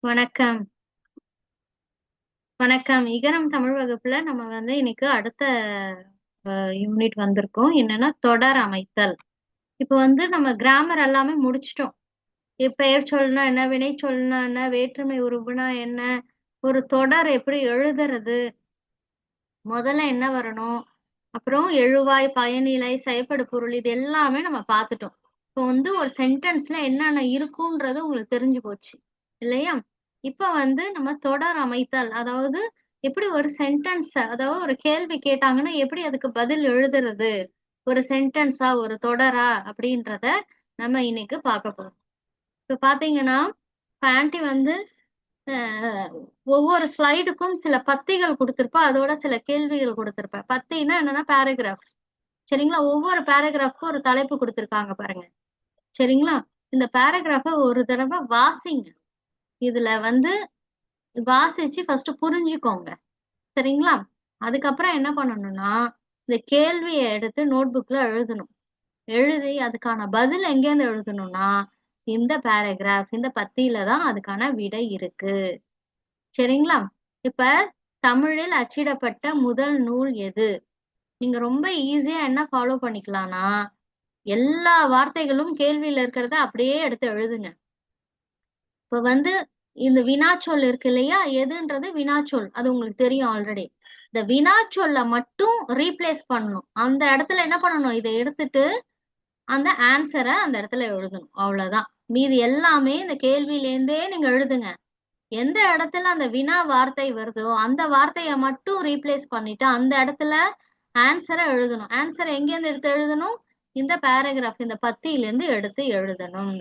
வணக்கம். வணக்கம். இகரம் தமிழ் வகுப்புல நம்ம இன்னைக்கு அடுத்த யூனிட் வந்திருக்கோம். என்னன்னா தொடர் அமைத்தல். இப்ப நம்ம கிராமர் எல்லாமே முடிச்சிட்டோம். பெயர் சொல்னா என்ன, வினை சொல்னா என்ன, வேற்றுமை உருபுனா என்ன, ஒரு தொடர் எப்படி எழுதுறது, முதல்ல என்ன வரணும், அப்புறம் எழுவாய், பயனிலை, செயப்படு பொருள், இது எல்லாமே நம்ம பார்த்துட்டோம். இப்போ ஒரு சென்டென்ஸ்ல என்னென்ன இருக்குன்றது உங்களுக்கு தெரிஞ்சு போச்சு இல்லையா? இப்ப நம்ம தொடர் அமைத்தல், அதாவது எப்படி ஒரு சென்டென்ஸ், அதாவது ஒரு கேள்வி கேட்டாங்கன்னா எப்படி அதுக்கு பதில் எழுதுறது, ஒரு சென்டென்ஸா ஒரு தொடரா அப்படின்றத நம்ம இன்னைக்கு பார்க்க போறோம். இப்ப பாத்தீங்கன்னா ஆன்ட்டி அஹ் ஒவ்வொரு ஸ்லைடுக்கும் சில பத்திகள் கொடுத்திருப்பா, அதோட சில கேள்விகள் கொடுத்திருப்பேன். பத்தினா என்னன்னா பேராகிராஃப். சரிங்களா? ஒவ்வொரு பேராகிராஃப்க்கும் ஒரு தலைப்பு கொடுத்திருக்காங்க பாருங்க. சரிங்களா? இந்த பேராகிராஃப ஒரு தடவை வாசிங்க. இதுல வாசிச்சு ஃபர்ஸ்ட் புரிஞ்சுக்கோங்க. சரிங்களா? அதுக்கப்புறம் என்ன பண்ணணும்னா, இந்த கேள்வியை எடுத்து நோட் புக்ல எழுதணும். எழுதி அதுக்கான பதில் எங்கேருந்து எழுதணும்னா, இந்த பேராகிராஃப், இந்த பத்தியில தான் அதுக்கான விடை இருக்கு. சரிங்களா? இப்ப தமிழில் அச்சிடப்பட்ட முதல் நூல் எது? நீங்க ரொம்ப ஈஸியா என்ன ஃபாலோ பண்ணிக்கலாம்னா, எல்லா வார்த்தைகளும் கேள்வியில இருக்கிறத அப்படியே எடுத்து எழுதுங்க. இப்ப இந்த வினாச்சொல் இருக்கு இல்லையா, எதுன்றது வினாச்சொல், அது உங்களுக்கு தெரியும் ஆல்ரெடி. இந்த வினாச்சொல்ல மட்டும் ரீப்ளேஸ் பண்ணணும். அந்த இடத்துல என்ன பண்ணணும், இதை எடுத்துட்டு அந்த ஆன்சரை அந்த இடத்துல எழுதணும். அவ்வளவுதான். மீதி எல்லாமே இந்த கேள்வியிலேருந்தே நீங்க எழுதுங்க. எந்த இடத்துல அந்த வினா வார்த்தை வருதோ அந்த வார்த்தையை மட்டும் ரீப்ளேஸ் பண்ணிட்டு அந்த இடத்துல ஆன்சரை எழுதணும். ஆன்சரை எங்கேருந்து எடுத்து எழுதணும், இந்த பேராகிராஃப், இந்த பத்தியில இருந்து எடுத்து எழுதணும்.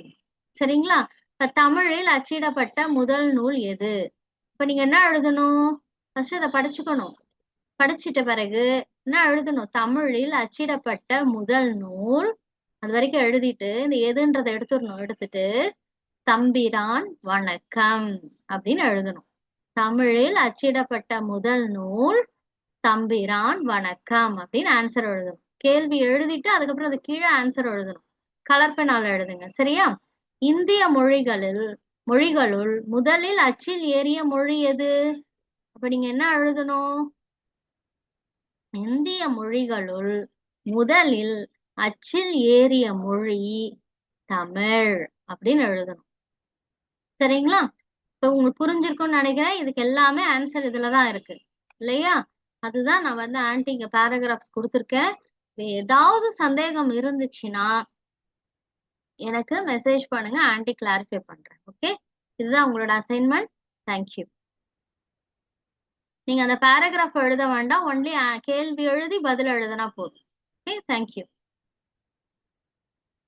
சரிங்களா? இப்ப தமிழில் அச்சிடப்பட்ட முதல் நூல் எது? இப்ப நீங்க என்ன எழுதணும், ஃபர்ஸ்ட் இதை படிச்சுக்கணும். படிச்சிட்ட பிறகு என்ன எழுதணும், தமிழில் அச்சிடப்பட்ட முதல் நூல், அது வரைக்கும் எழுதிட்டு இந்த எதுன்றதை எடுத்துடணும். எடுத்துட்டு தம்பிரான் வணக்கம் அப்படின்னு எழுதணும். தமிழில் அச்சிடப்பட்ட முதல் நூல் தம்பிரான் வணக்கம் அப்படின்னு ஆன்சர் எழுதணும். கேள்வி எழுதிட்டு அதுக்கப்புறம் அது கீழே ஆன்சர் எழுதணும். கலர் பெண்ணால எழுதுங்க. சரியா? இந்திய மொழிகளுள் முதலில் அச்சில் ஏறிய மொழி எது? அப்ப நீங்க என்ன எழுதணும், இந்திய மொழிகளுள் முதலில் அச்சில் ஏறிய மொழி தமிழ் அப்படின்னு எழுதணும். சரிங்களா? இப்ப உங்களுக்கு புரிஞ்சிருக்கும்னு நினைக்கிறேன். இதுக்கு எல்லாமே ஆன்சர் இதுலதான் இருக்கு இல்லையா? அதுதான் நான் ஆன்ட்டி இங்க பேராகிராஃப்ஸ் கொடுத்துருக்கேன். ஏதாவது சந்தேகம் இருந்துச்சுன்னா எனக்கு மெசேஜ் பண்ணுங்க, ஆன்ட்டி கிளாரிஃபை பண்றேன். ஓகே, இதுதான் உங்களோட அசைன்மெண்ட். தேங்க்யூ. நீங்க அந்த பேராகிராஃப் எழுத வேண்டாம், ஒன்லி கேள்வி எழுதி பதில் எழுதினா போதும். Okay, thank you.